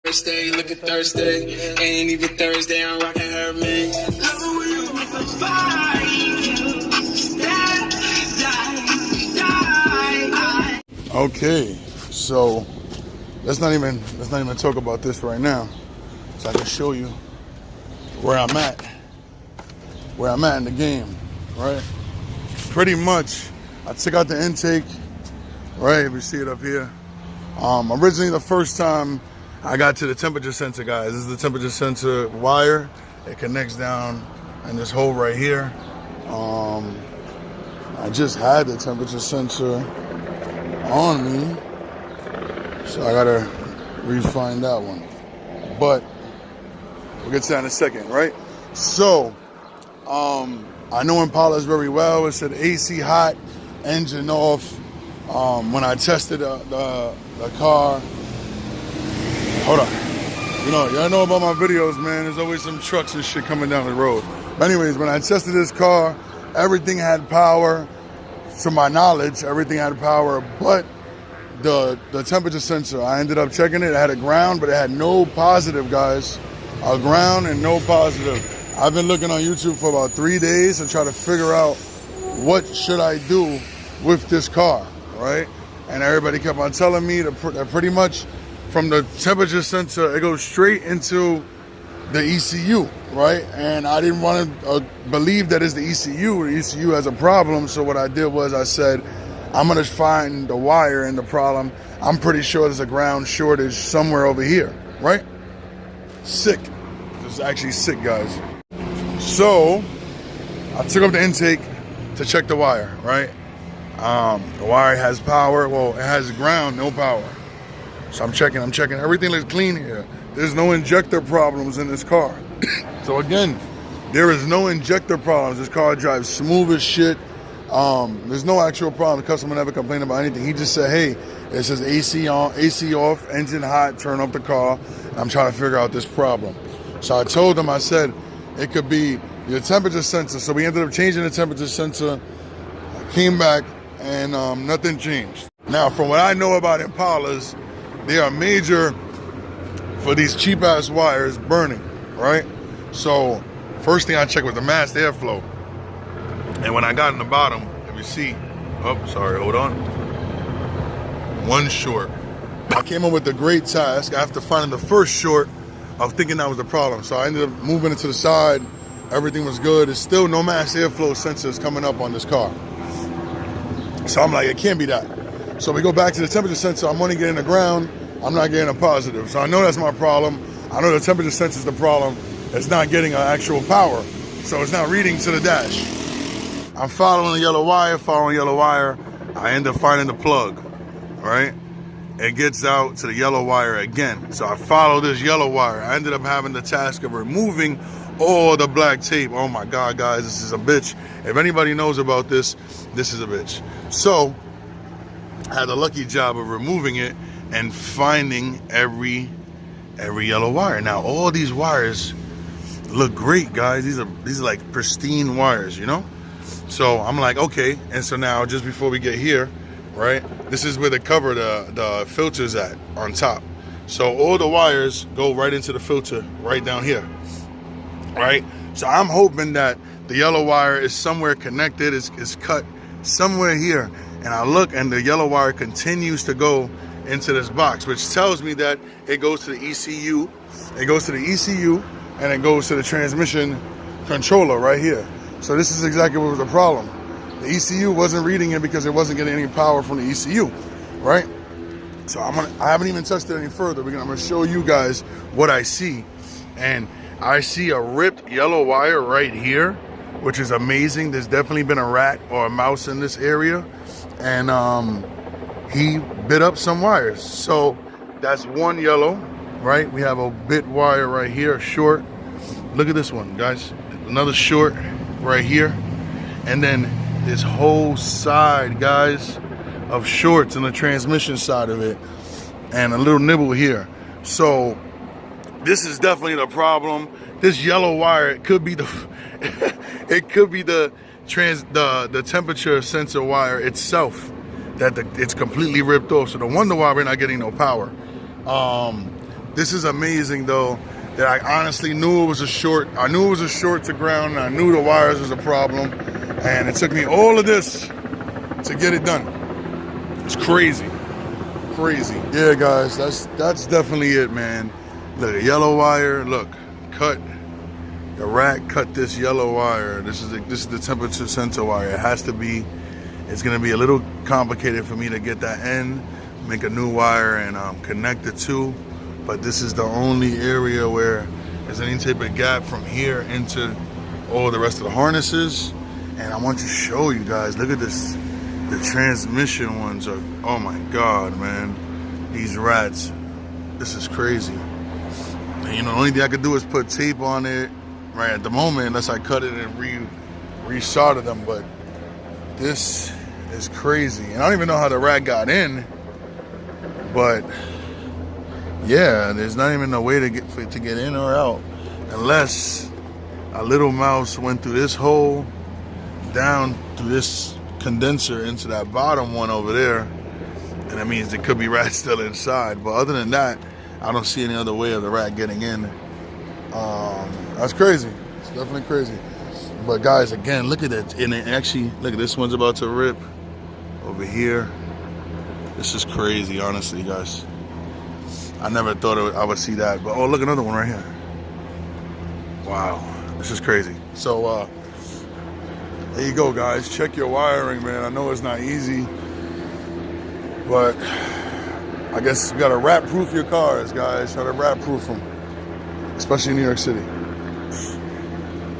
Thursday, look at Thursday, ain't even Thursday, I'm rocking her, man. Okay, so let's not even talk about this right now, so I can show you where I'm at in the game, right? Pretty much, I took out the intake, right? If you see it up here. Originally, the first time I got to the temperature sensor, guys. This is the temperature sensor wire. It connects down in this hole right here. I just had the temperature sensor on me, so I gotta refine that one. But we'll get to that in a second, right? So, I know Impalas very well. It said AC hot, engine off. When I tested the car, hold on. Y'all know about my videos, man. There's always some trucks and shit coming down the road. But anyways, when I tested this car, everything had power. To my knowledge, everything had power, but the temperature sensor, I ended up checking it. It had a ground, but it had no positive, guys. A ground and no positive. I've been looking on YouTube for about 3 days to try to figure out what should I do with this car, right? And everybody kept on telling me that pretty much from the temperature sensor, it goes straight into the ECU, right? And I didn't want to believe that it's the ECU. The ECU has a problem. So what I did was I said, I'm going to find the wire and the problem. I'm pretty sure there's a ground shortage somewhere over here, right? Sick. This is actually sick, guys. So I took up the intake to check the wire, right? The wire has power. Well, it has ground, no power. So I'm checking. Everything looks clean here. There's no injector problems in this car. So again, there is no injector problems. This car drives smooth as shit. There's no actual problem. The customer never complained about anything. He just said, hey, it says AC on, AC off, engine hot, turn off the car. I'm trying to figure out this problem. So I told him, I said, it could be your temperature sensor. So we ended up changing the temperature sensor. I came back and nothing changed. Now, from what I know about Impalas, they are major for these cheap ass wires burning, right? So first thing I checked was the mass airflow. And when I got in the bottom, if you see, oh, sorry, hold on. One short. I came up with the great task after finding the first short of thinking that was the problem. So I ended up moving it to the side. Everything was good. There's still no mass airflow sensors coming up on this car. So I'm like, it can't be that. So we go back to the temperature sensor. I'm only getting the ground. I'm not getting a positive. So I know that's my problem. I know the temperature sensor is the problem. It's not getting an actual power. So it's not reading to the dash. I'm following the yellow wire, I end up finding the plug, right? It gets out to the yellow wire again. So I follow this yellow wire. I ended up having the task of removing all the black tape. Oh my God, guys, this is a bitch. If anybody knows about this, this is a bitch. So I had the lucky job of removing it and finding every yellow wire. Now all these wires look great, guys. These are like pristine wires, you know? So I'm like, okay. And so now just before we get here, right, this is where they cover the filters at on top. So all the wires go right into the filter right down here, right? So I'm hoping that the yellow wire is somewhere connected, is cut somewhere here. And I look and the yellow wire continues to go into this box, which tells me that it goes to the ECU. It goes to the ECU and it goes to the transmission controller right here. So this is exactly what was the problem. The ECU wasn't reading it because it wasn't getting any power from the ECU, right? So I haven't even touched it any further. I'm gonna show you guys what I see. And I see a ripped yellow wire right here, which is amazing. There's definitely been a rat or a mouse in this area. And he bit up some wires. So that's one yellow, right? We have a bit wire right here, short. Look at this one, guys. Another short right here. And then this whole side, guys, of shorts on the transmission side of it. And a little nibble here. So this is definitely the problem. This yellow wire, it could be the it could be the temperature sensor wire itself that it's completely ripped off. So no wonder why we're not getting no power. This is amazing though, that I honestly knew it was a short. I knew it was a short to ground. I knew the wires was a problem. And it took me all of this to get it done. It's crazy. Crazy. Yeah, guys, that's definitely it, man. Look, a yellow wire, look, cut. The rat cut this yellow wire. This is the temperature sensor wire. It has to be, it's gonna be a little complicated for me to get that in, make a new wire and connect the two. But this is the only area where there's any type of gap from here into all the rest of the harnesses. And I want to show you guys, look at this. The transmission ones are, oh my God, man. These rats, this is crazy. And, you know, the only thing I could do is put tape on it right at the moment, unless I cut it and re-solder them. But this is crazy. And I don't even know how the rat got in, but yeah, there's not even a way to get in or out, unless a little mouse went through this hole, down through this condenser into that bottom one over there, and that means there could be rats still inside. But other than that, I don't see any other way of the rat getting in. That's crazy. It's definitely crazy. But guys, again, look at that. And it actually, look at this one's about to rip over here. This is crazy, honestly, guys. I never thought I would see that. But oh, look, another one right here. Wow, this is crazy. So there you go, guys. Check your wiring, man. I know it's not easy, but I guess you gotta rat-proof your cars, guys. Try to rat-proof them, especially in New York City.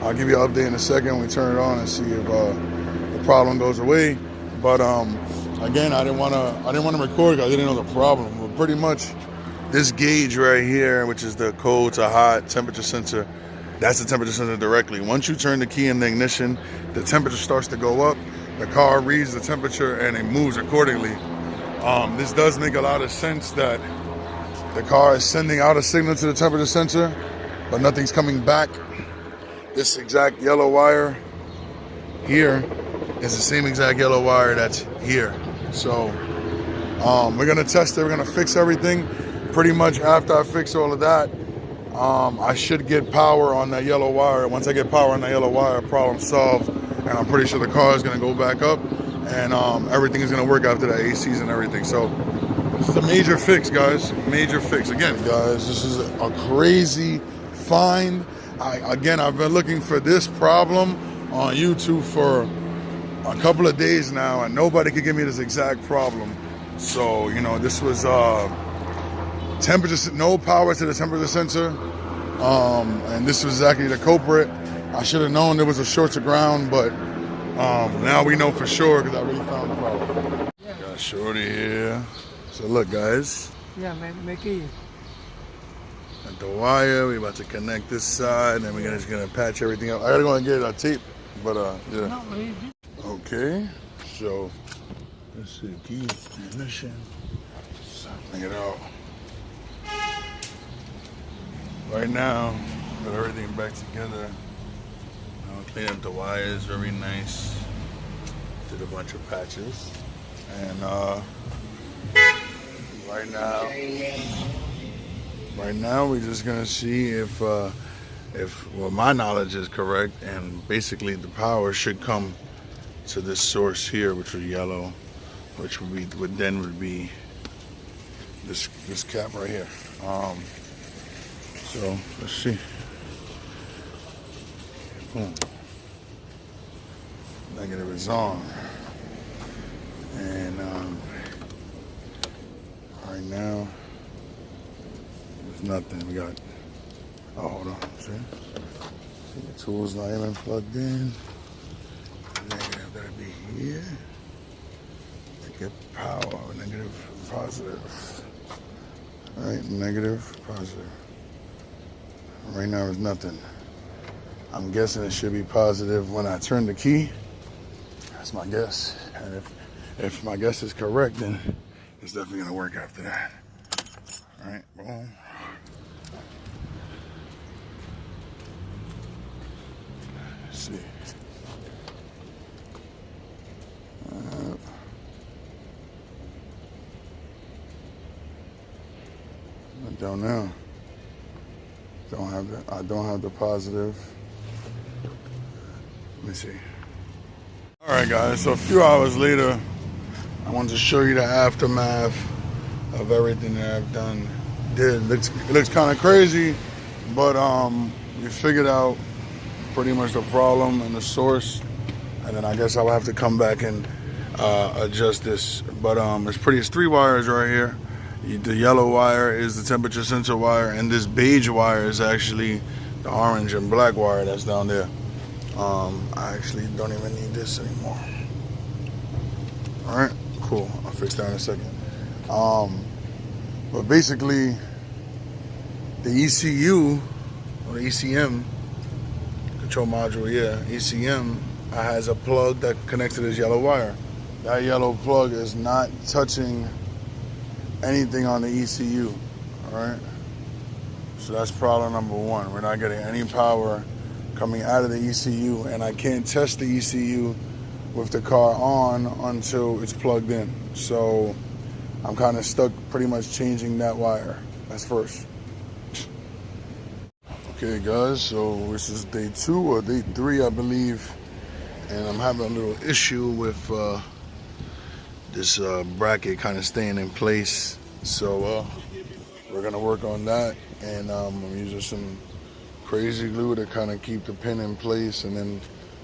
I'll give you an update in a second when we turn it on and see if the problem goes away. But again, I didn't want to record because I didn't know the problem. But pretty much, this gauge right here, which is the cold to hot temperature sensor, that's the temperature sensor directly. Once you turn the key in the ignition, the temperature starts to go up. The car reads the temperature and it moves accordingly. This does make a lot of sense that the car is sending out a signal to the temperature sensor, but nothing's coming back. This exact yellow wire here is the same exact yellow wire that's here. So we're gonna test it, we're gonna fix everything. Pretty much after I fix all of that, I should get power on that yellow wire. Once I get power on that yellow wire, problem solved. And I'm pretty sure the car is gonna go back up and everything is gonna work after that, ACs and everything. So this is a major fix, guys, major fix. Again, guys, this is a crazy find. I've been looking for this problem on YouTube for a couple of days now, and nobody could give me this exact problem. So, you know, this was temperature, no power to the temperature sensor, and this was exactly the culprit. I should have known there was a short to ground, but now we know for sure because I really found the problem. Got Shorty here. So look, guys. Yeah, make it. At the wire, we about to connect this side, and we're just gonna patch everything up. I gotta go and get a tape, but yeah. Okay, so let's see, key, ignition. Bring it out. Right now, put everything back together. I'll clean up the wires, very nice. Did a bunch of patches, and right now we're just gonna see if well, my knowledge is correct, and basically the power should come to this source here, which was yellow, which would be this cap right here. So let's see. Boom. Negative is on, and right now there's nothing. We got. Oh, hold on. See, the tool's not even plugged in. Negative gotta be here to get power. Negative, positive. All right, negative, positive. Right now there's nothing. I'm guessing it should be positive when I turn the key. That's my guess. And if my guess is correct, then it's definitely gonna work after that. All right, boom. Let's see. I don't know. I don't have the positive. Let me see. All right, guys. So a few hours later, I wanted to show you the aftermath of everything that I've done. It looks kind of crazy, but we figured out pretty much the problem and the source, and then I guess I'll have to come back and adjust this. But it's 3 wires right here. The yellow wire is the temperature sensor wire, and this beige wire is actually the orange and black wire that's down there. I actually don't even need this anymore. All right, cool. I'll fix that in a second. But basically, the ECU or the ECM control module, ECM has a plug that connects to this yellow wire. That yellow plug is not touching anything on the ECU. All right. So that's problem number 1. We're not getting any power coming out of the ECU, and I can't test the ECU with the car on until it's plugged in. So I'm kind of stuck pretty much changing that wire. That's first. Okay guys, so this is day 2 or day 3, I believe, and I'm having a little issue with this bracket kind of staying in place. So we're gonna work on that, and I'm using some crazy glue to kind of keep the pin in place, and then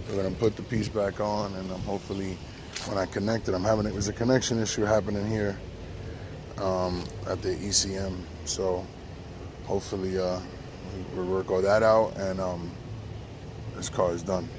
we're gonna put the piece back on, and hopefully when I connect it, there's a connection issue happening here at the ECM. So hopefully we'll work all that out, and this car is done.